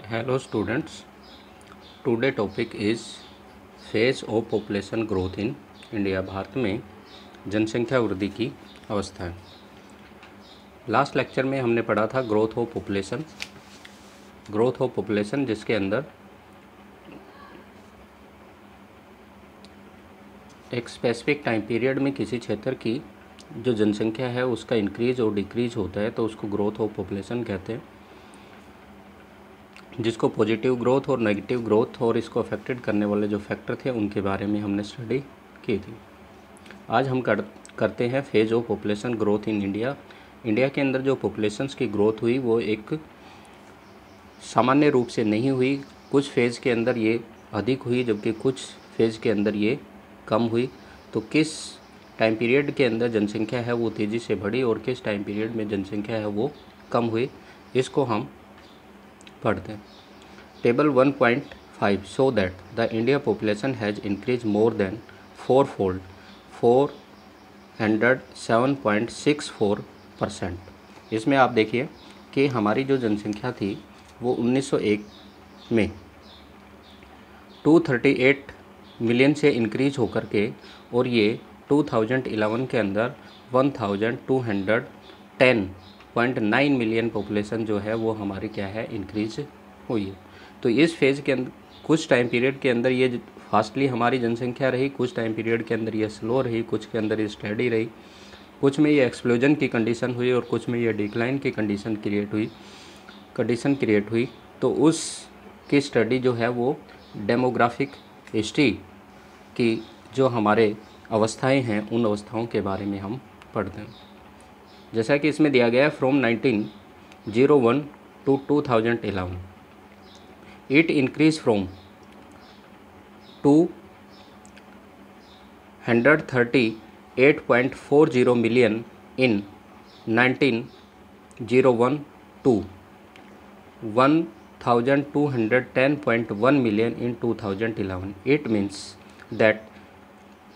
Hello students, today topic is phase of population growth in India। Bharat में जनसंख्या वृद्धि की अवस्था है। लास्ट लेक्चर में हमने पढ़ा था ग्रोथ ऑफ पॉपुलेशन जिसके अंदर एक स्पेसिफिक टाइम पीरियड में किसी क्षेत्र की जो जनसंख्या है उसका इंक्रीज और डिक्रीज होता है तो उसको ग्रोथ ऑफ पॉपुलेशन कहते हैं, जिसको पॉजिटिव ग्रोथ और नेगेटिव ग्रोथ और इसको अफेक्टेड करने वाले जो फैक्टर थे उनके बारे में हमने स्टडी की थी। आज हम करते हैं phase of population growth in India. India के अंदर जो पॉपुलेशंस की ग्रोथ हुई वो एक सामान्य रूप से नहीं हुई। कुछ फेज़ के अंदर ये अधिक हुई जबकि कुछ फेज़ के अंदर ये कम हुई। तो किस टाइम पीरियड के अंदर जनसंख्या है वो तेज़ी से बढ़ी और किस टाइम पीरियड में जनसंख्या है वो कम हुई, इसको हम पढ़ते हैं। Table 1.5 show that the India population has increase more than 4-fold 407.64%। इसमें आप देखिए कि हमारी जो जनसंख्या थी वो 1901 में 238 मिलियन से इंक्रीज होकर के और ये 2011 के अंदर 1210.9 मिलियन पॉपुलेशन जो है वो हमारी क्या है इंक्रीज हुई है। तो इस फेज़ के अंदर कुछ टाइम पीरियड के अंदर ये फास्टली हमारी जनसंख्या रही, कुछ टाइम पीरियड के अंदर ये स्लो रही, कुछ के अंदर ये स्टेडी रही, कुछ में ये एक्सप्लोजन की कंडीशन हुई और कुछ में ये डिक्लाइन की कंडीशन क्रिएट हुई। तो उस की स्टडी जो है वो डेमोग्राफिक हिस्ट्री की जो हमारे अवस्थाएं हैं उन अवस्थाओं के बारे में हम पढ़ते हैं। जैसा कि इसमें दिया गया है from 1901 to 2011 it increase from 238.40 million in 1901 to 1210.1 million in 2011. It means that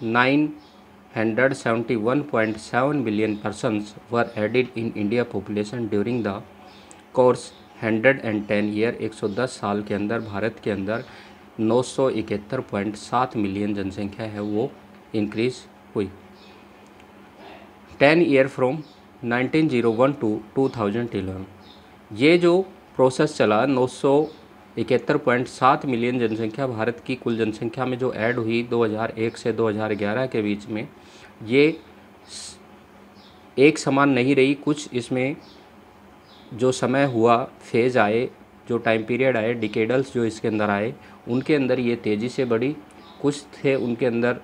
971.7 million persons were added in India population during the course 110 year। 110 साल के अंदर भारत के अंदर 971.7 मिलियन जनसंख्या है वो इंक्रीज हुई। 10 ईयर फ्रॉम 1901 to 2011 ये जो प्रोसेस चला 971.7 मिलियन जनसंख्या भारत की कुल जनसंख्या में जो ऐड हुई 2001 से 2011 के बीच में, ये एक समान नहीं रही। कुछ इसमें जो समय हुआ, फेज़ आए, जो टाइम पीरियड आए, डिकेडल्स जो इसके अंदर आए, उनके अंदर ये तेज़ी से बढ़ी। कुछ थे उनके अंदर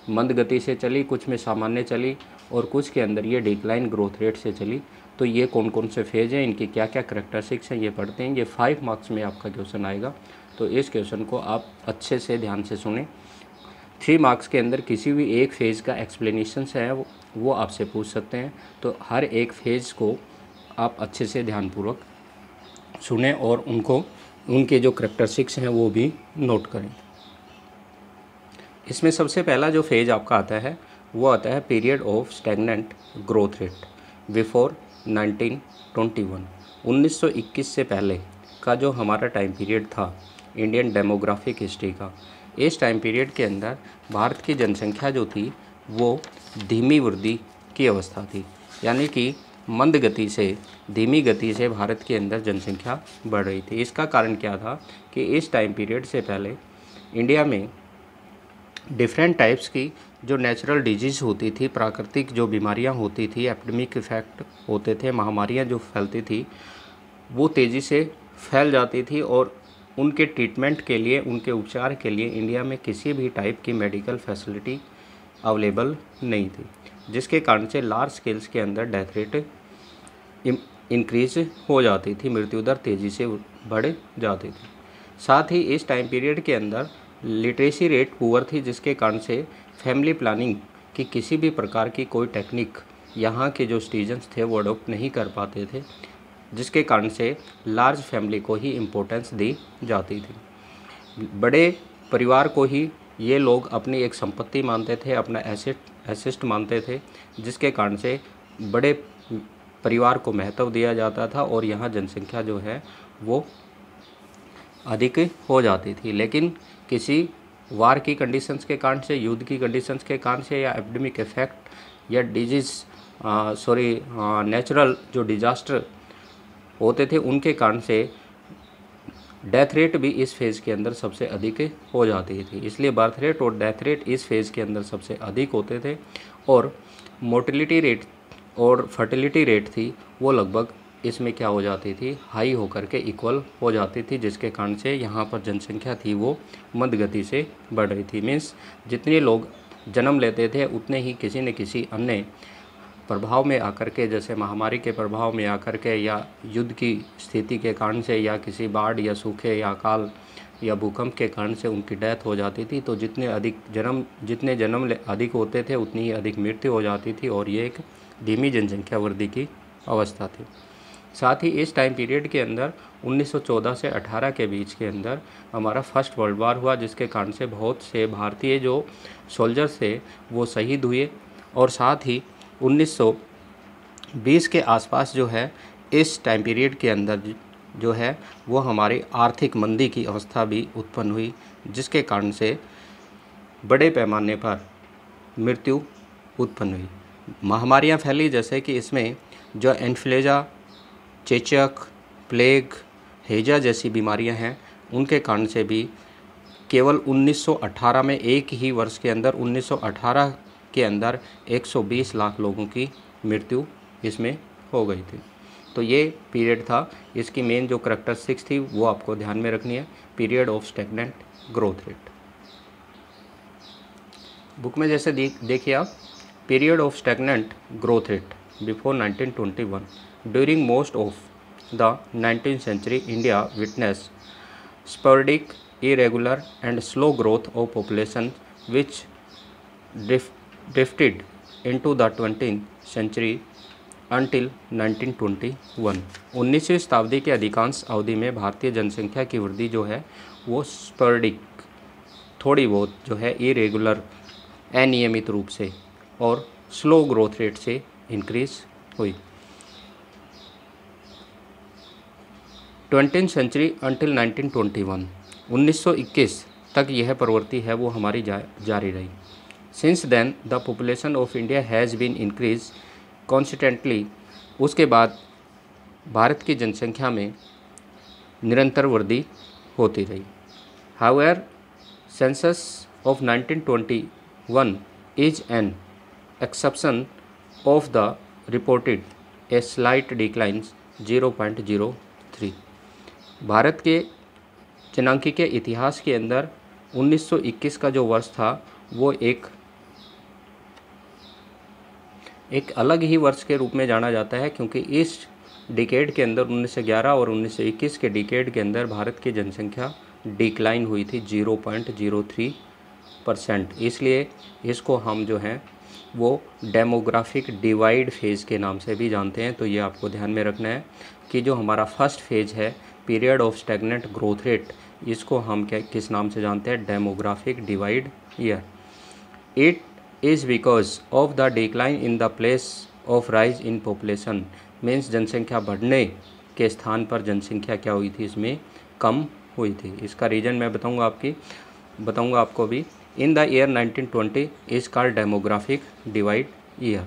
मंद गति से चली, कुछ में सामान्य चली और कुछ के अंदर ये डिक्लाइन ग्रोथ रेट से चली। तो ये कौन कौन से फेज़ हैं, इनकी क्या क्या करैक्टरिस्टिक्स हैं, ये पढ़ते हैं। ये 5 मार्क्स में आपका क्वेश्चन आएगा, तो इस क्वेश्चन को आप अच्छे से ध्यान से सुने। 3 मार्क्स के अंदर किसी भी एक फेज़ का एक्सप्लेनेशन है वो आपसे पूछ सकते हैं। तो हर एक फेज़ को आप अच्छे से ध्यानपूर्वक सुने और उनके जो करैक्टरिस्टिक्स हैं वो भी नोट करें। इसमें सबसे पहला जो फेज़ आपका आता है वो आता है period of stagnant growth rate before 1921। 1921 से पहले का जो हमारा टाइम पीरियड था इंडियन डेमोग्राफिक हिस्ट्री का, इस टाइम पीरियड के अंदर भारत की जनसंख्या जो थी वो धीमी वृद्धि की अवस्था थी, यानी कि मंद गति से, धीमी गति से भारत के अंदर जनसंख्या बढ़ रही थी। इसका कारण क्या था कि इस टाइम पीरियड से पहले इंडिया में डिफरेंट टाइप्स की जो नेचुरल डिजीज़ होती थी, प्राकृतिक जो बीमारियां होती थी, एपिडेमिक इफेक्ट होते थे, महामारियां जो फैलती थी वो तेज़ी से फैल जाती थी और उनके ट्रीटमेंट के लिए, उनके उपचार के लिए इंडिया में किसी भी टाइप की मेडिकल फैसिलिटी अवेलेबल नहीं थी, जिसके कारण से लार्ज स्केल्स के अंदर डेथ रेट इंक्रीज हो जाती थी, मृत्यु दर तेज़ी से बढ़ जाती थी। साथ ही इस टाइम पीरियड के अंदर लिटरेसी रेट पुअर थी, जिसके कारण से फैमिली प्लानिंग की किसी भी प्रकार की कोई टेक्निक यहाँ के जो सिटीजन्स थे वो अडोप्ट नहीं कर पाते थे, जिसके कारण से लार्ज फैमिली को ही इम्पोर्टेंस दी जाती थी। बड़े परिवार को ही ये लोग अपनी एक संपत्ति मानते थे, अपना एसेट मानते थे, जिसके कारण से बड़े परिवार को महत्व दिया जाता था और यहाँ जनसंख्या जो है वो अधिक हो जाती थी। लेकिन किसी वार की कंडीशंस के कारण से, युद्ध की कंडीशंस के कारण से, या एपिडेमिक इफेक्ट या डिजीज़ नेचुरल जो डिजास्टर होते थे उनके कारण से डेथ रेट भी इस फेज़ के अंदर सबसे अधिक हो जाती थी। इसलिए बर्थ रेट और डेथ रेट इस फेज़ के अंदर सबसे अधिक होते थे, और मोर्टेलिटी रेट और फर्टिलिटी रेट थी वो लगभग इसमें क्या हो जाती थी, हाई होकर के इक्वल हो जाती थी, जिसके कारण से यहाँ पर जनसंख्या थी वो मंद गति से बढ़ रही थी। मीन्स जितने लोग जन्म लेते थे उतने ही किसी न किसी अन्य प्रभाव में आकर के, जैसे महामारी के प्रभाव में आकर के, या युद्ध की स्थिति के कारण से, या किसी बाढ़ या सूखे या अकाल या भूकंप के कारण से उनकी डेथ हो जाती थी। तो जितने जन्म अधिक होते थे उतनी ही अधिक मृत्यु हो जाती थी, और ये एक धीमी जनसंख्या वृद्धि की अवस्था थी। साथ ही इस टाइम पीरियड के अंदर 1914 से 18 के बीच के अंदर हमारा फर्स्ट वर्ल्ड वार हुआ, जिसके कारण से बहुत से भारतीय जो सोल्जर्स थे वो शहीद हुए, और साथ ही 1920 के आसपास जो है इस टाइम पीरियड के अंदर जो है वो हमारी आर्थिक मंदी की अवस्था भी उत्पन्न हुई, जिसके कारण से बड़े पैमाने पर मृत्यु उत्पन्न हुई। महामारियां फैली, जैसे कि इसमें जो इन्फ्लुएंजा, चेचक, प्लेग, हैजा जैसी बीमारियां हैं, उनके कारण से भी केवल 1918 में, एक ही वर्ष के अंदर 1918 के अंदर 120 लाख लोगों की मृत्यु इसमें हो गई थी। तो ये पीरियड था। इसकी मेन जो करैक्टरिस्टिक्स थी वो आपको ध्यान में रखनी है। Period of stagnant growth rate, book में जैसे देखिए आप, period of stagnant growth rate before 1921, during most of the 19th century India witnessed sporadic, irregular and slow growth of population which drifted into the 20th century until 1921। 19वीं शताब्दी के अधिकांश अवधि में भारतीय जनसंख्या की वृद्धि जो है वो स्पोरेडिक, थोड़ी बहुत जो है, इरेगुलर, अनियमित रूप से, और स्लो ग्रोथ रेट से इंक्रीज हुई। 20th century until 1921, 1921 तक यह प्रवृत्ति है वो हमारी जारी रही। Since then the population of India has been increase constantly, उसके बाद भारत की जनसंख्या में निरंतर वृद्धि होती रही। However census of 1921 is an exception of the reported a slight decline 0.03। Bharat के जनांकी के इतिहास के अंदर 1921 का जो वर्ष था वो एक अलग ही वर्ष के रूप में जाना जाता है, क्योंकि इस डिकेड के अंदर 1911 और 1921 के डिकेड के अंदर भारत की जनसंख्या डिक्लाइन हुई थी 0.03%। इसलिए इसको हम जो हैं वो डेमोग्राफिक डिवाइड फेज़ के नाम से भी जानते हैं। तो ये आपको ध्यान में रखना है कि जो हमारा फर्स्ट फेज है period of stagnant growth rate, इसको हम किस नाम से जानते हैं, demographic divide year. It is because of the decline in the place of rise in population, means जनसंख्या बढ़ने के स्थान पर जनसंख्या क्या हुई थी, इसमें कम हुई थी। इसका रीज़न मैं बताऊंगा आपको भी। In the year 1920 is called demographic divide year.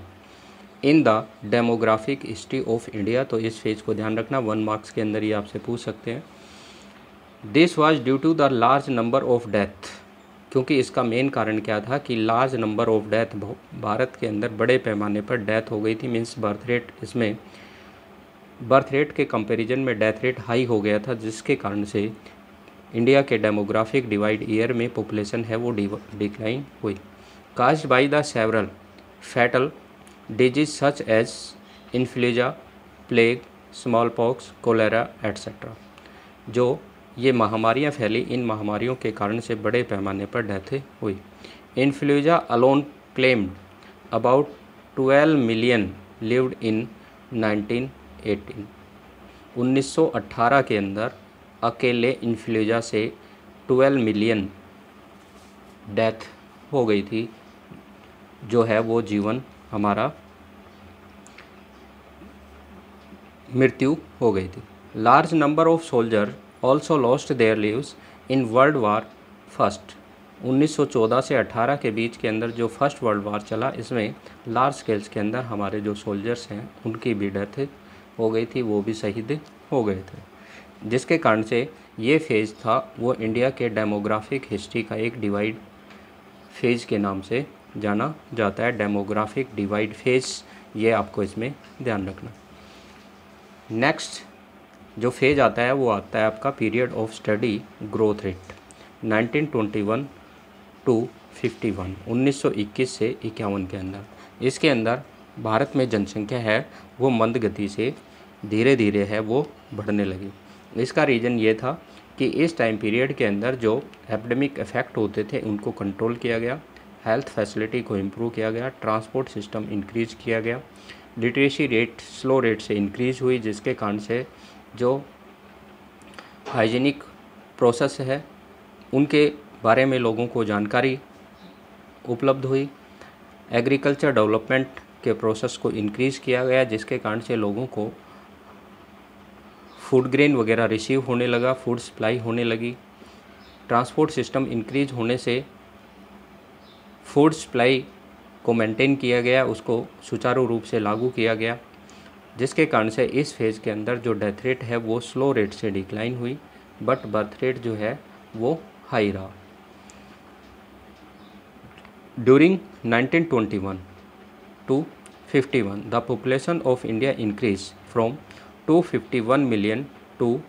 In the demographic history of India, तो इस फेज को ध्यान रखना, 1 मार्क्स के अंदर ये आपसे पूछ सकते हैं। This was due to the large number of death, क्योंकि इसका मेन कारण क्या था कि large number of death, Bharat के अंदर बड़े पैमाने पर डेथ हो गई थी। मीन्स बर्थ रेट, इसमें बर्थ रेट के कंपैरिजन में डेथ रेट हाई हो गया था, जिसके कारण से इंडिया के डेमोग्राफिक डिवाइड ईयर में पॉपुलेशन है वो डिक्लाइन हुई। Caused by the several fatal disease such as influenza, plague, small pox, cholera etcetera. जो ये महामारियां फैली, इन महामारियों के कारण से बड़े पैमाने पर डेथ हुई। Influenza alone claimed about 12 million lived in 1918। 1918 के अंदर अकेले इन्फ्लुएंजा से 12 मिलियन डेथ हो गई थी, जो है वो जीवन हमारा मृत्यु हो गई थी। Large number of soldier also lost their lives in world war first. 1914 से 18 के बीच के अंदर जो फर्स्ट वर्ल्ड वार चला, इसमें लार्ज स्केल्स के अंदर हमारे जो सोल्जर्स हैं उनकी भी डेथ हो गई थी, वो भी शहीद हो गए थे, जिसके कारण से ये फेज़ था वो इंडिया के डेमोग्राफिक हिस्ट्री का एक डिवाइड फेज़ के नाम से जाना जाता है। डेमोग्राफिक डिवाइड फेज़, ये आपको इसमें ध्यान रखना। नेक्स्ट जो फेज़ आता है वो आता है आपका period of study growth rate 1921 to 51, 1921 से 51 के अंदर। इसके अंदर भारत में जनसंख्या है वो मंद गति से धीरे धीरे है वो बढ़ने लगी। इसका रीज़न ये था कि इस टाइम पीरियड के अंदर जो एपिडेमिक इफ़ेक्ट होते थे उनको कंट्रोल किया गया, हेल्थ फैसिलिटी को इम्प्रूव किया गया, ट्रांसपोर्ट सिस्टम इंक्रीज किया गया, लिटरेसी रेट स्लो रेट से इंक्रीज हुई, जिसके कारण से जो हाइजीनिक प्रोसेस है उनके बारे में लोगों को जानकारी उपलब्ध हुई, एग्रीकल्चर डेवलपमेंट के प्रोसेस को इंक्रीज़ किया गया, जिसके कारण से लोगों को फूड ग्रेन वगैरह रिसीव होने लगा, फूड सप्लाई होने लगी, ट्रांसपोर्ट सिस्टम इंक्रीज होने से फूड सप्लाई को मेंटेन किया गया, उसको सुचारू रूप से लागू किया गया, जिसके कारण से इस फेज़ के अंदर जो डेथ रेट है वो स्लो रेट से डिक्लाइन हुई, बट बर्थ रेट जो है वो हाई रहा। During 1921 to 51, the population of India increased from 251 million to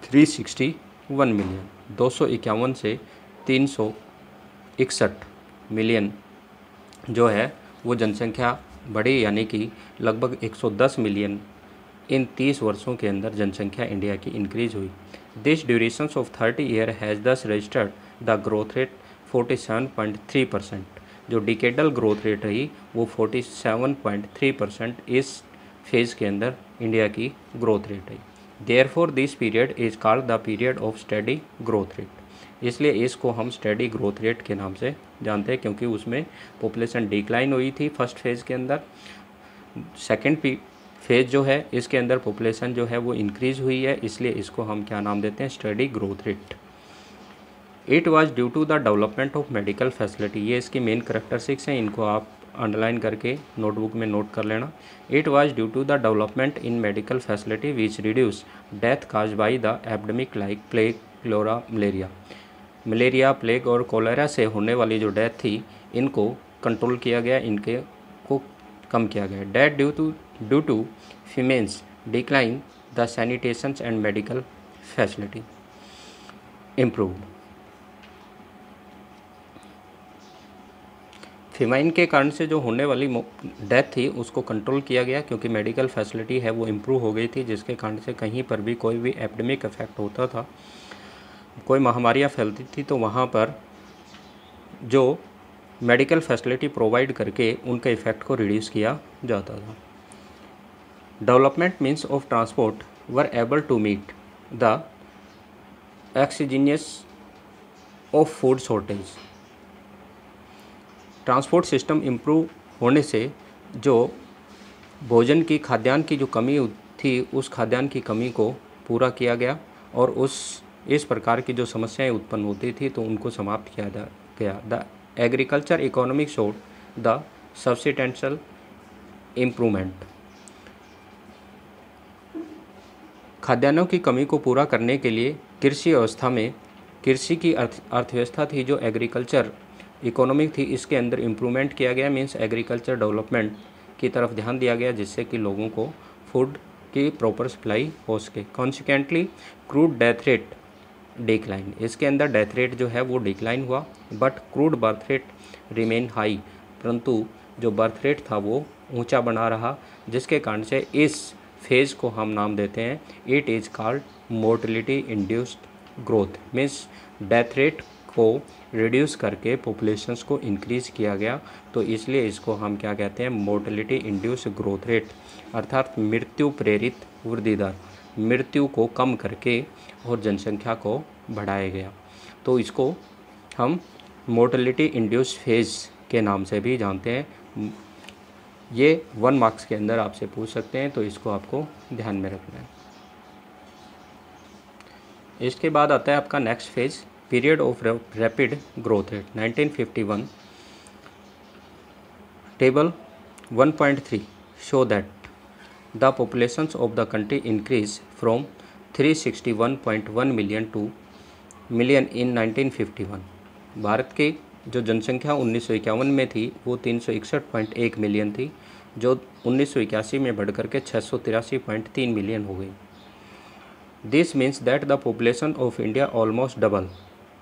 361 million। 251 से 361 मिलियन जो है वो जनसंख्या बढ़ी, यानी कि लगभग 110 मिलियन इन 30 वर्षों के अंदर जनसंख्या इंडिया की इंक्रीज हुई। This duration of 30 year has दस रजिस्टर्ड द ग्रोथ रेट 47.3%। जो डिकेडल ग्रोथ रेट रही वो 47.3% इस फेज़ के अंदर इंडिया की ग्रोथ रेट रही। Therefore this period is called the period of steady growth rate. इसलिए इसको हम स्टेडी ग्रोथ रेट के नाम से जानते हैं, क्योंकि उसमें पॉपुलेशन डिक्लाइन हुई थी फर्स्ट फेज़ के अंदर। सेकेंड फेज़ जो है इसके अंदर पॉपुलेशन जो है वो इंक्रीज़ हुई है, इसलिए इसको हम क्या नाम देते हैं, steady growth rate. It was due to the development of medical facility. ये इसकी मेन करैक्टरिस्टिक्स हैं, इनको आप अंडरलाइन करके नोटबुक में नोट कर लेना। It was due to the development in medical facility which reduce death cause by the epidemic like plague, cholera, malaria. Malaria, plague और कोलेरा से होने वाली जो डेथ थी इनको कंट्रोल किया गया, इनके को कम किया गया। Death due to famines decline the sanitations and medical facility improved. Famine के कारण से जो होने वाली डेथ थी उसको कंट्रोल किया गया, क्योंकि मेडिकल फैसिलिटी है वो इम्प्रूव हो गई थी, जिसके कारण से कहीं पर भी कोई भी एपिडेमिक इफेक्ट होता था, कोई महामारियाँ फैलती थी, तो वहाँ पर जो मेडिकल फैसिलिटी प्रोवाइड करके उनके इफ़ेक्ट को रिड्यूस किया जाता था। Development means of transport were able to meet the exigencies of food shortage. Transport system improve होने से जो भोजन की खाद्यान्न की जो कमी थी उस खाद्यान्न की कमी को पूरा किया गया, और इस प्रकार की जो समस्याएं उत्पन्न होती थी तो उनको समाप्त किया गया। The agriculture economic showed the substantial improvement. खाद्यान्नों की कमी को पूरा करने के लिए कृषि व्यवस्था में, कृषि की अर्थव्यवस्था थी जो एग्रीकल्चर इकोनॉमिक थी, इसके अंदर इम्प्रूवमेंट किया गया, मीन्स एग्रीकल्चर डेवलपमेंट की तरफ ध्यान दिया गया, जिससे कि लोगों को फूड की प्रॉपर सप्लाई हो सके। Consequently crude death rate decline. इसके अंदर डेथ रेट जो है वो डिक्लाइन हुआ, but crude birth rate remain high. परंतु जो बर्थ रेट था वो ऊंचा बना रहा, जिसके कारण से इस फेज़ को हम नाम देते हैं, it is called mortality induced growth. Means death rate को रिड्यूस करके पॉपुलेशंस को इंक्रीज़ किया गया, तो इसलिए इसको हम क्या कहते हैं, मोर्टेलिटी इंड्यूस ग्रोथ रेट, अर्थात मृत्यु प्रेरित वृद्धि दर। मृत्यु को कम करके और जनसंख्या को बढ़ाया गया, तो इसको हम मोर्टेलिटी इंड्यूस फेज़ के नाम से भी जानते हैं। ये 1 मार्क्स के अंदर आपसे पूछ सकते हैं, तो इसको आपको ध्यान में रखना है। इसके बाद आता है आपका next phase, period of rapid growth rate 1951। Table 1.3 show that the populations of the country increase from 361.1 million two million in 1951। Bharat की जो जनसंख्या 1951 में थी वो 361.1 मिलियन थी, जो 1981 में बढ़कर के 683.3 मिलियन हो गई। This means that the population of India almost double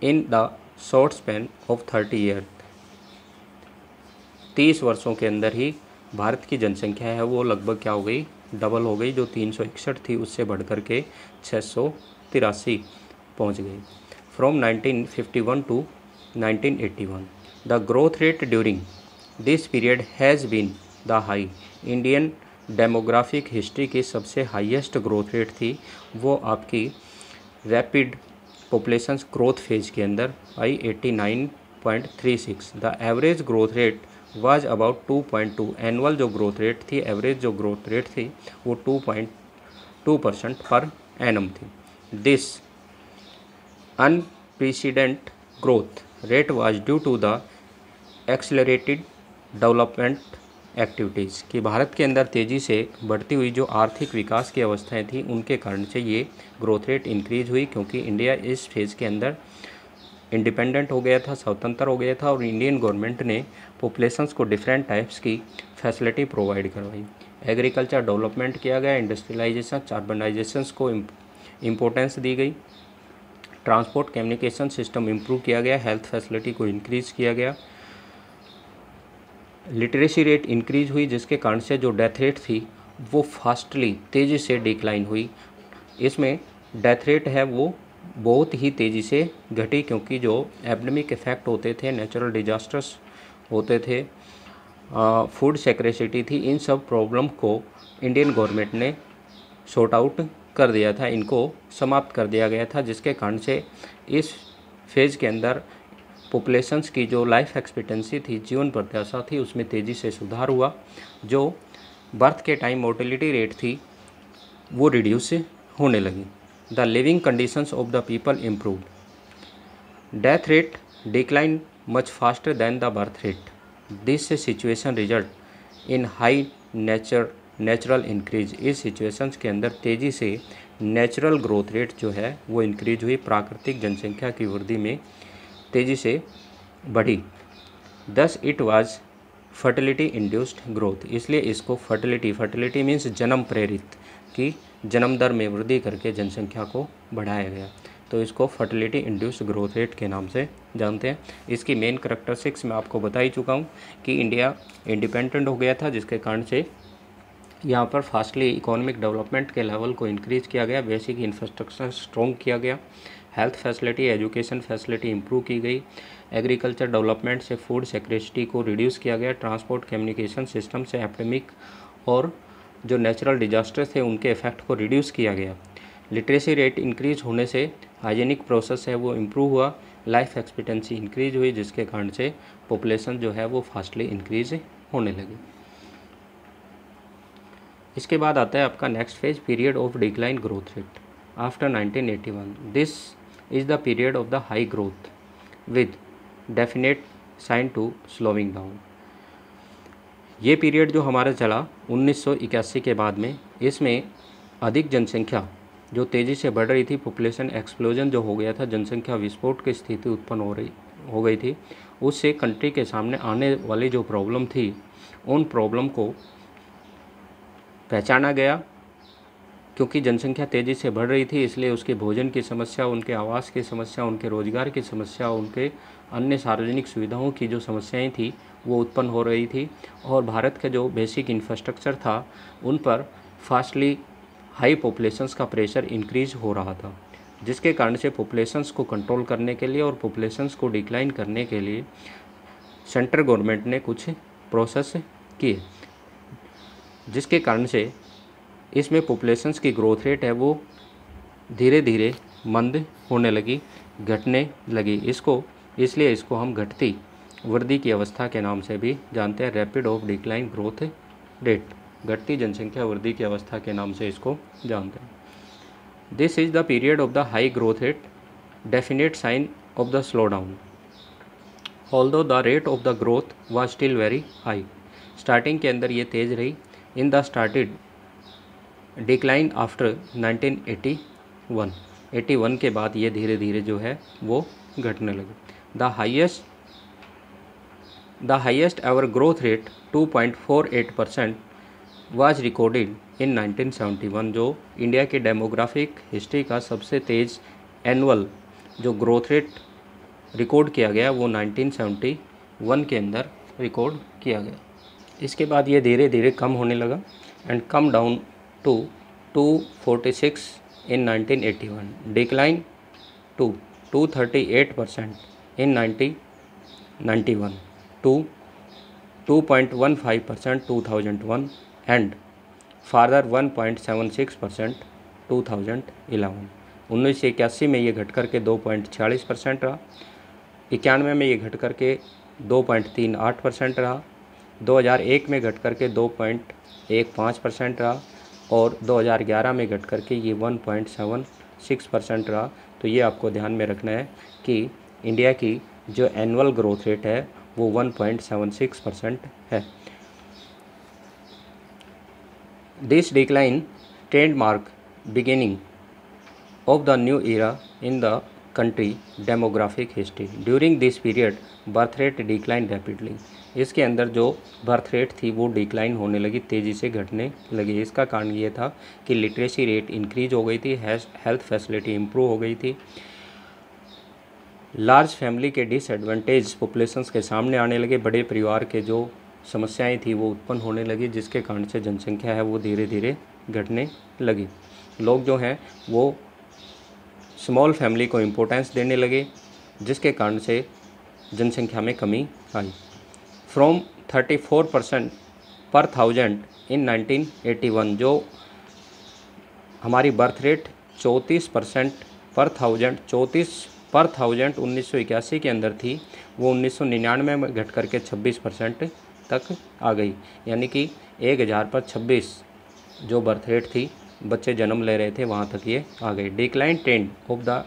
in the short span of 30 year. 30 वर्षों के अंदर ही भारत की जनसंख्या है वो लगभग क्या हो गई, डबल हो गई। जो 361 थी उससे बढ़कर के 683 पहुंच गई। From 1951 to 1981 the growth rate during this period has been the high. Indian demographic history की सबसे हाईएस्ट ग्रोथ रेट थी वो आपकी रैपिड पॉपुलेशन ग्रोथ फेज के अंदर आई 89.36। The average growth rate was about 2.2। Annual जो ग्रोथ रेट थी, एवरेज जो ग्रोथ रेट थी वो 2.2% पर एनम थी। This unprecedented growth rate was due to the accelerated development activities, कि भारत के अंदर तेज़ी से बढ़ती हुई जो आर्थिक विकास की अवस्थाएं थी उनके कारण से ये ग्रोथ रेट इंक्रीज हुई, क्योंकि इंडिया इस फेज़ के अंदर इंडिपेंडेंट हो गया था, स्वतंत्र हो गया था और इंडियन गवर्नमेंट ने पॉपुलेशंस को डिफरेंट टाइप्स की फैसिलिटी प्रोवाइड करवाई। एग्रीकल्चर डेवलपमेंट किया गया, इंडस्ट्रियलाइजेशन अर्बनाइजेशंस को इम्पोर्टेंस दी गई, ट्रांसपोर्ट कम्युनिकेशन सिस्टम इम्प्रूव किया गया, हेल्थ फैसिलिटी को इंक्रीज़ किया गया, लिटरेसी रेट इंक्रीज हुई, जिसके कारण से जो डेथ रेट थी वो फास्टली तेज़ी से डिक्लाइन हुई। इसमें डेथ रेट है वो बहुत ही तेज़ी से घटी, क्योंकि जो एपिडेमिक इफेक्ट होते थे, नेचुरल डिजास्टर्स होते थे, फूड सिक्योरिटी थी, इन सब प्रॉब्लम को इंडियन गवर्नमेंट ने सॉर्ट आउट कर दिया था, इनको समाप्त कर दिया गया था, जिसके कारण से इस फेज़ के अंदर पॉपुलेशंस की जो लाइफ एक्सपेक्टेंसी थी, जीवन प्रत्याशा थी, उसमें तेज़ी से सुधार हुआ। जो बर्थ के टाइम मोर्टेलिटी रेट थी वो रिड्यूस होने लगी। The living conditions of the people improved. Death rate decline much faster than the birth rate. This situation result in high natural increase. इस सिचुएशंस के अंदर तेज़ी से नेचुरल ग्रोथ रेट जो है वो इंक्रीज हुई, प्राकृतिक जनसंख्या की वृद्धि में तेज़ी से बढ़ी। Thus it was fertility induced growth. इसलिए इसको फर्टिलिटी मीन्स जन्म प्रेरित, कि जन्म दर में वृद्धि करके जनसंख्या को बढ़ाया गया, तो इसको फर्टिलिटी इंड्यूस्ड ग्रोथ रेट के नाम से जानते हैं। इसकी मेन करैक्टरिस्टिक्स मैं आपको बता ही चुका हूँ कि इंडिया इंडिपेंडेंट हो गया था, जिसके कारण से यहाँ पर फास्टली इकोनॉमिक डेवलपमेंट के लेवल को इंक्रीज़ किया गया, बेसिक इंफ्रास्ट्रक्चर स्ट्रॉन्ग किया गया, health facility education facility improve की गई, एग्रीकल्चर डेवलपमेंट से फूड सिक्योरिटी को रिड्यूस किया गया, ट्रांसपोर्ट कम्युनिकेशन सिस्टम से एपिडेमिक और जो नेचुरल डिजास्टर थे उनके इफेक्ट को रिड्यूस किया गया, लिटरेसी रेट इंक्रीज होने से हाइजीनिक प्रोसेस है वो इम्प्रूव हुआ, लाइफ एक्सपेक्टेंसी इंक्रीज हुई, जिसके कारण से पॉपुलेशन जो है वो फास्टली इंक्रीज होने लगी। इसके बाद आता है आपका next phase, period of decline growth rate after 1981। This is the period of the high growth with definite sign to slowing down. ये पीरियड जो हमारा चला 1981 के बाद में, इसमें अधिक जनसंख्या जो तेज़ी से बढ़ रही थी, पॉपुलेशन एक्सप्लोजन जो हो गया था, जनसंख्या विस्फोट की स्थिति उत्पन्न हो गई थी, उससे कंट्री के सामने आने वाली जो प्रॉब्लम थी उन प्रॉब्लम को पहचाना गया। क्योंकि जनसंख्या तेज़ी से बढ़ रही थी, इसलिए उसके भोजन की समस्या, उनके आवास की समस्या, उनके रोजगार की समस्या, उनके अन्य सार्वजनिक सुविधाओं की जो समस्याएं थी वो उत्पन्न हो रही थी, और भारत का जो बेसिक इंफ्रास्ट्रक्चर था उन पर फास्टली हाई पॉपुलेशंस का प्रेशर इंक्रीज हो रहा था, जिसके कारण से पॉपुलेशंस को कंट्रोल करने के लिए और पॉपुलेशंस को डिक्लाइन करने के लिए सेंट्रल गवर्नमेंट ने कुछ प्रोसेस किए, जिसके कारण से इसमें पॉपुलेशंस की ग्रोथ रेट है वो धीरे धीरे मंद होने लगी, घटने लगी। इसलिए इसको हम घटती वृद्धि की अवस्था के नाम से भी जानते हैं, rapid of decline growth rate, घटती जनसंख्या वृद्धि की अवस्था के नाम से इसको जानते हैं। This is the period of the high growth rate, definite sign of the slow down, although the rate of the growth was still very high. Starting के अंदर ये तेज़ रही। In the started decline after 1981, 81 के बाद ये धीरे धीरे जो है वो घटने लगी। The highest ever growth rate 2.48% was recorded in 1971। जो इंडिया के डेमोग्राफिक हिस्ट्री का सबसे तेज़ एनुअल जो ग्रोथ रेट रिकॉर्ड किया गया वो 1971 के अंदर रिकॉर्ड किया गया। इसके बाद ये धीरे धीरे कम होने लगा and come down to 246 in 1981, decline to 238% in 1991, to 2.15% 2001 and further 1.76% 2011। 1981 में ये घट करके 2.46% रहा, 91 में ये घट करके 2.38% रहा, 2001 में घट करके 2.15% रहा और 2011 में घट करके ये 1.76% रहा। तो ये आपको ध्यान में रखना है कि इंडिया की जो एनुअल ग्रोथ रेट है वो 1.76% है। This decline trend mark beginning of the new era in the country demographic history. During this period birth rate declined rapidly. इसके अंदर जो बर्थ रेट थी वो डिक्लाइन होने लगी, तेज़ी से घटने लगी। इसका कारण ये था कि लिटरेसी रेट इंक्रीज हो गई थी, हेल्थ फैसिलिटी इम्प्रूव हो गई थी, लार्ज फैमिली के डिसएडवांटेज पॉपुलेशंस के सामने आने लगे, बड़े परिवार के जो समस्याएं थी वो उत्पन्न होने लगी, जिसके कारण से जनसंख्या है वो धीरे धीरे घटने लगी। लोग जो हैं वो स्मॉल फैमिली को इम्पोर्टेंस देने लगे, जिसके कारण से जनसंख्या में कमी आई। फ्रॉम 34% पर थाउजेंड इन 1981, जो हमारी बर्थ रेट 34% पर थाउजेंड 1981 के अंदर थी, वो 1999 में घट करके 26% तक आ गई। यानी कि 1000 पर 26 जो बर्थ रेट थी, बच्चे जन्म ले रहे थे, वहाँ तक ये आ गई। Decline trend of the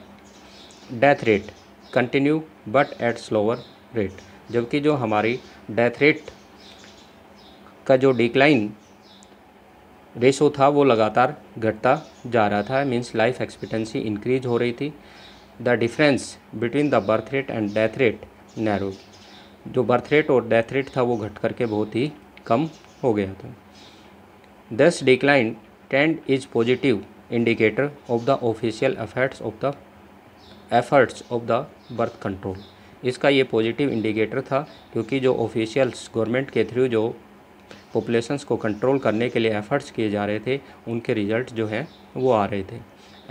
death rate continue but at slower rate, जबकि जो हमारी डेथ रेट का जो डिक्लाइन रेशो था वो लगातार घटता जा रहा था, मीन्स लाइफ एक्सपेक्टेंसी इंक्रीज हो रही थी। The difference between the birth rate and death rate narrow, जो बर्थ रेट और डेथ रेट था वो घट करके बहुत ही कम हो गया था। दस decline trend is positive indicator of the official efforts of the birth control. इसका ये पॉजिटिव इंडिकेटर था क्योंकि जो ऑफिशियल्स गवर्नमेंट के थ्रू जो पॉपुलेशंस को कंट्रोल करने के लिए एफर्ट्स किए जा रहे थे, उनके रिजल्ट जो हैं वो आ रहे थे।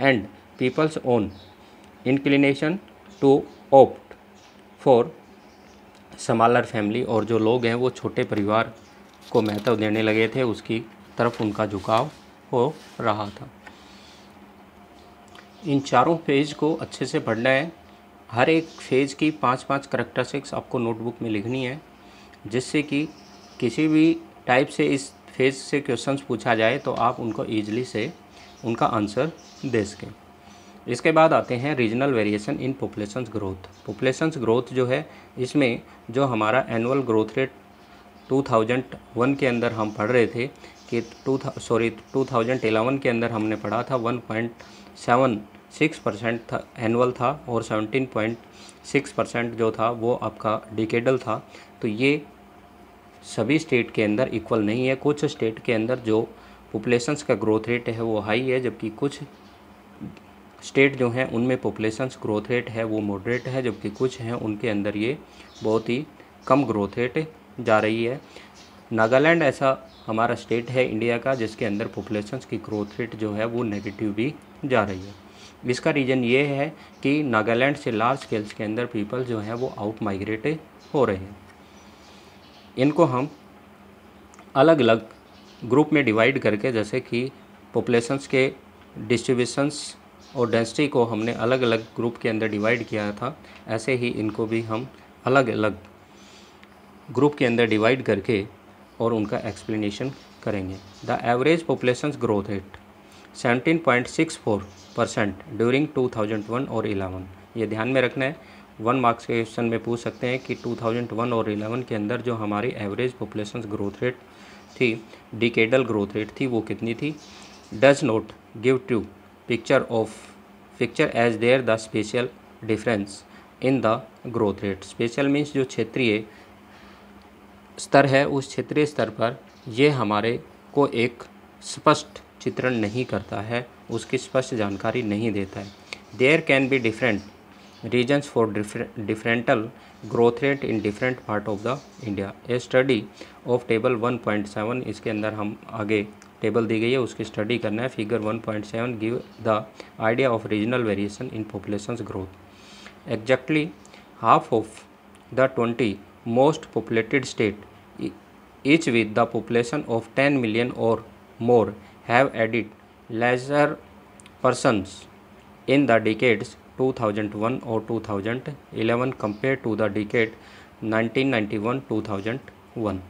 And people's own inclination to opt for smaller family, और जो लोग हैं वो छोटे परिवार को महत्व देने लगे थे, उसकी तरफ उनका झुकाव हो रहा था। इन चारों फेज को अच्छे से पढ़ना है। हर एक फेज की 5-5 करैक्टरिस्टिक्स आपको नोटबुक में लिखनी है, जिससे कि किसी भी टाइप से इस फेज से क्वेश्चंस पूछा जाए तो आप उनको ईजिली से उनका आंसर दे सकें। इसके बाद आते हैं regional variation in populations growth. Populations growth जो है, इसमें जो हमारा एनुअल ग्रोथ रेट 2001 के अंदर हम पढ़ रहे थे कि 2011 के अंदर हमने पढ़ा था 1.76% था एनुअल था, और 17.6% जो था वो आपका डिकेडल था। तो ये सभी स्टेट के अंदर इक्वल नहीं है। कुछ स्टेट के अंदर जो पॉपुलेशंस का ग्रोथ रेट है वो हाई है, जबकि कुछ स्टेट जो हैं उनमें पॉपुलेशंस ग्रोथ रेट है वो मॉडरेट है, जबकि कुछ हैं उनके अंदर ये बहुत ही कम ग्रोथ रेट जा रही है। नागालैंड ऐसा हमारा स्टेट है इंडिया का जिसके अंदर पॉपुलेशंस की ग्रोथ रेट जो है वो नेगेटिव भी जा रही है। इसका रीज़न ये है कि नागालैंड से लार्ज स्केल्स के अंदर पीपल जो हैं वो आउट माइग्रेट हो रहे हैं। इनको हम अलग अलग ग्रुप में डिवाइड करके, जैसे कि पॉपुलेशंस के डिस्ट्रीब्यूशंस और डेंसिटी को हमने अलग अलग ग्रुप के अंदर डिवाइड किया था, ऐसे ही इनको भी हम अलग अलग ग्रुप के अंदर डिवाइड करके और उनका एक्सप्लेनेशन करेंगे। The average populations growth rate 17.64% during 2001 और 11। ये ध्यान में रखना है, 1 मार्क्स के क्वेश्चन में पूछ सकते हैं कि 2001 और 11 के अंदर जो हमारी एवरेज पॉपुलेशन ग्रोथ रेट थी, डिकेडल ग्रोथ रेट थी, वो कितनी थी। Does not give to picture as there the spatial difference in the growth rate. Spatial means जो क्षेत्रीय स्तर है, उस क्षेत्रीय स्तर पर ये हमारे को एक स्पष्ट चित्रण नहीं करता है, उसकी स्पष्ट जानकारी नहीं देता है। There can be different reasons for differential growth rate in different part of the India. A study of table 1.7, इसके अंदर हम आगे टेबल दी गई है, उसकी स्टडी करना है। Figure 1.7 give the idea of regional variation in population growth. Exactly half of the 20 most populated state, each with the population of 10 million or more, have added leisure persons in the decades 2001 or 2011 compared to the decade 1991-2001।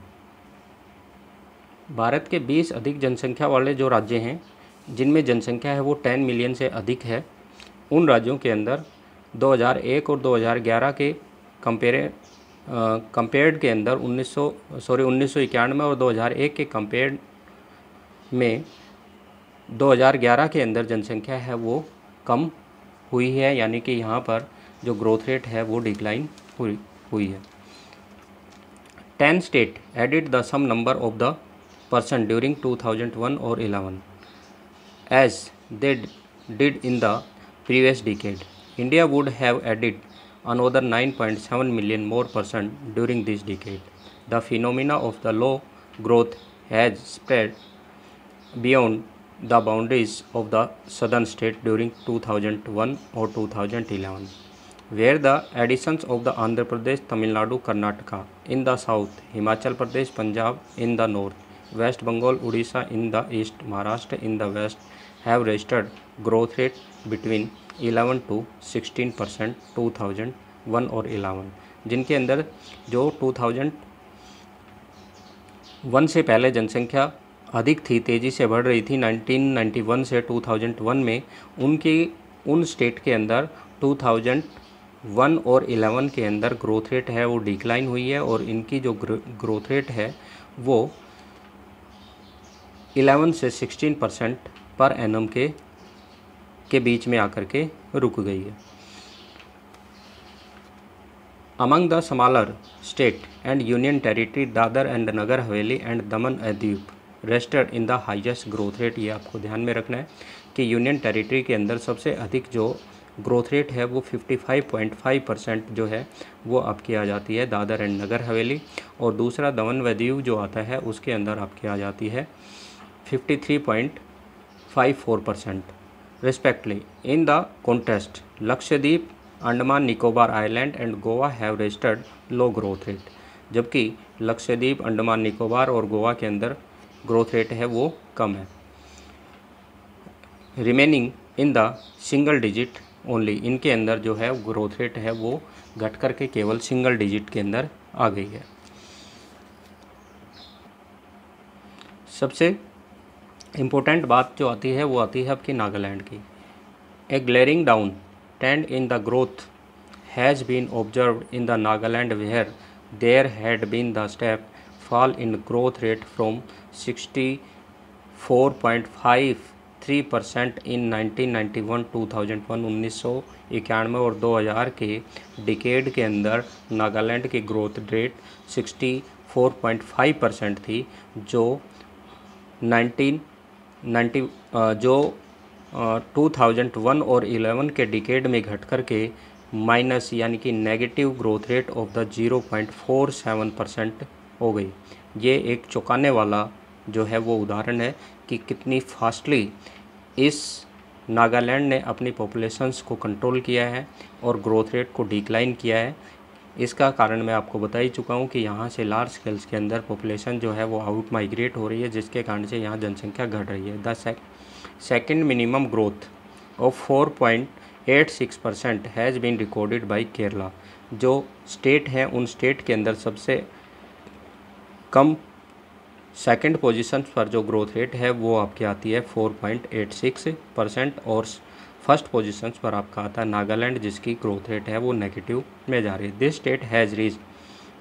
Bharat के 20 अधिक जनसंख्या वाले जो राज्य हैं, जिनमें जनसंख्या है वो 10 मिलियन से अधिक है, उन राज्यों के अंदर 2001 और 2011 के कंपेयर्ड के अंदर 1991 और 2001 के कंपेयर्ड में 2011 के अंदर जनसंख्या है वो कम हुई है, यानी कि यहाँ पर जो ग्रोथ रेट है वो डिक्लाइन हुई है। 10 state added the some number of the person during 2001 और 11 as they did in the previous decade. India would have added another 9.7 million more person during this decade. The phenomena of the low growth has spread beyond the boundaries of the southern state during 2001 or 2011, where the additions of the Andhra Pradesh, Tamil Nadu, Karnataka in the south, Himachal Pradesh, Punjab in the north, West Bengal, Odisha in the east, Maharashtra in the west have registered growth rate between 11 to 16% 2001 और 11, जिनके अंदर जो 2001 से पहले जनसंख्या अधिक थी, तेज़ी से बढ़ रही थी 1991 से 2001 में, उन स्टेट के अंदर 2001 और 11 के अंदर ग्रोथ रेट है वो डिक्लाइन हुई है, और इनकी जो ग्रोथ रेट है वो 11 से 16% पर एनम के बीच में आकर के रुक गई है। Among the smaller state and union territory, Dadra and Nagar Haveli and Daman and Diu registered in the highest growth rate. ये आपको ध्यान में रखना है कि यूनियन टेरिटरी के अंदर सबसे अधिक जो ग्रोथ रेट है वो 55.5% जो है वो आपकी आ जाती है दादर एंड नगर हवेली, और दूसरा दमन व दीव जो आता है उसके अंदर आपकी आ जाती है 53.54% respectively. In the contrast, Lakshadweep, Andaman Nicobar island and Goa have registered low growth rate, जबकि लक्षद्वीप, अंडमान निकोबार और गोवा के अंदर ग्रोथ रेट है वो कम है। Remaining in the single digit only, इनके अंदर जो है ग्रोथ रेट है वो घट कर के केवल सिंगल डिजिट के अंदर आ गई है। सबसे इम्पोर्टेंट बात जो आती है वो आती है आपकी नागालैंड की। A glaring down trend in the growth has been observed in the Nagaland where there had been the step fall in growth rate from 64.53% in 1991-2001 1991 और 2000 के डिकेड के अंदर नागालैंड की ग्रोथ रेट 64.5% थी, जो 2001 और 11 के डिकेड में घट कर के माइनस यानी कि negative growth rate of the 0.47% हो गई। ये एक चौंकाने वाला जो है वो उदाहरण है कि कितनी फास्टली इस नागालैंड ने अपनी पॉपुलेशंस को कंट्रोल किया है और ग्रोथ रेट को डिक्लाइन किया है। इसका कारण मैं आपको बता ही चुका हूँ कि यहाँ से लार्ज स्केल्स के अंदर पॉपुलेशन जो है वो आउट माइग्रेट हो रही है, जिसके कारण से यहाँ जनसंख्या घट रही है। The second minimum growth of 4.86% has been recorded by Kerala. जो स्टेट हैं उन स्टेट के अंदर सबसे कम सेकंड पोजीशन पर जो ग्रोथ रेट है वो आपकी आती है 4.86% और फर्स्ट पोजीशन पर आपका आता है नागालैंड, जिसकी ग्रोथ रेट है वो नेगेटिव में जा रही है। This state has reach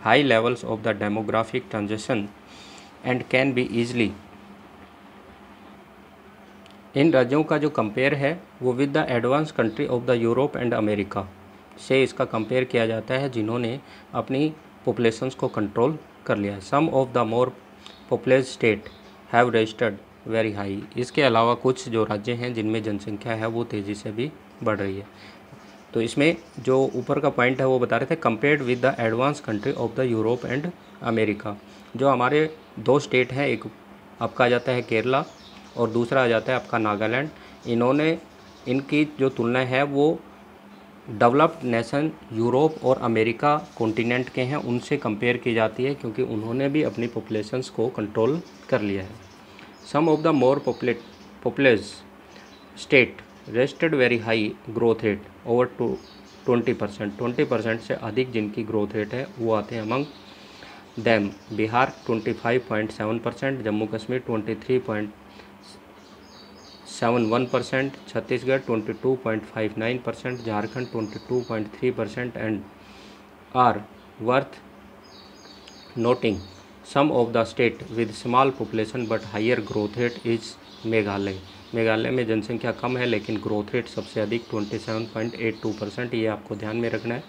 high levels of the demographic transition and can be easily. इन राज्यों का जो कंपेयर है वो with the advance country of the Europe and America से इसका कंपेयर किया जाता है, जिन्होंने अपनी पॉपुलेशंस को कंट्रोल कर लिया है। Some of the more populous state have registered very high. इसके अलावा कुछ जो राज्य हैं जिनमें जनसंख्या है वो तेज़ी से भी बढ़ रही है। तो इसमें जो ऊपर का पॉइंट है वो बता रहे थे compared with the advance country of the Europe and America. जो हमारे दो स्टेट हैं, एक आपका आ जाता है केरला और दूसरा आ जाता है आपका नागालैंड। इनकी जो तुलना है वो डेवलप्ड नेशन यूरोप और अमेरिका कॉन्टिनेंट के हैं, उनसे कंपेयर की जाती है, क्योंकि उन्होंने भी अपनी पॉपुलेशंस को कंट्रोल कर लिया है। Some of the more populous state registered very high growth rate over 20%। 20% से अधिक जिनकी ग्रोथ रेट है वो आते हैं among them Bihar 25.7%, Jammu Kashmir 23.71%, Chhattisgarh 22.59%, Jharkhand 22.3% and are worth noting some of the state with small population but higher growth rate is Meghalaya. Meghalaya में जनसंख्या कम है लेकिन ग्रोथ रेट सबसे अधिक 27.82%, ये आपको ध्यान में रखना है।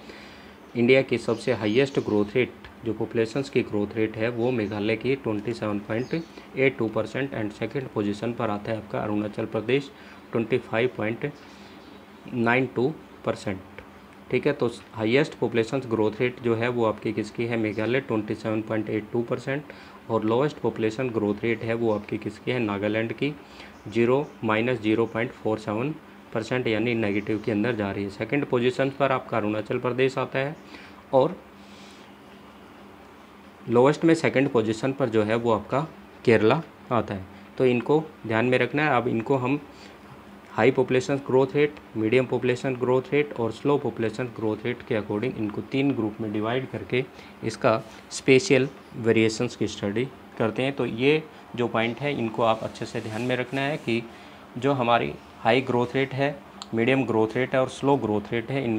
इंडिया की सबसे हाईएस्ट ग्रोथ रेट जो पॉपुलेशंस की ग्रोथ रेट है वो मेघालय की 27.82% एंड सेकंड पोजीशन पर आता है आपका अरुणाचल प्रदेश 25.92%। ठीक है, तो हाईएस्ट पॉपुलेशन ग्रोथ रेट जो है वो आपकी किसकी है? मेघालय 27.82%, और लोवेस्ट पॉपुलेशन ग्रोथ रेट है वो आपकी किसकी है? नागालैंड की -0.47%, यानी नेगेटिव के अंदर जा रही है। सेकंड पोजीशन पर आपका अरुणाचल प्रदेश आता है और लोवेस्ट में सेकंड पोजीशन पर जो है वो आपका केरला आता है। तो इनको ध्यान में रखना है। अब इनको हम high population growth rate, medium population growth rate और स्लो पॉपुलेशन ग्रोथ रेट के अकॉर्डिंग इनको 3 ग्रुप में डिवाइड करके इसका स्पेशियल वेरिएशंस की स्टडी करते हैं। तो ये जो पॉइंट है इनको आप अच्छे से ध्यान में रखना है कि जो हमारी हाई ग्रोथ रेट है, मीडियम ग्रोथ रेट है और स्लो ग्रोथ रेट है, इन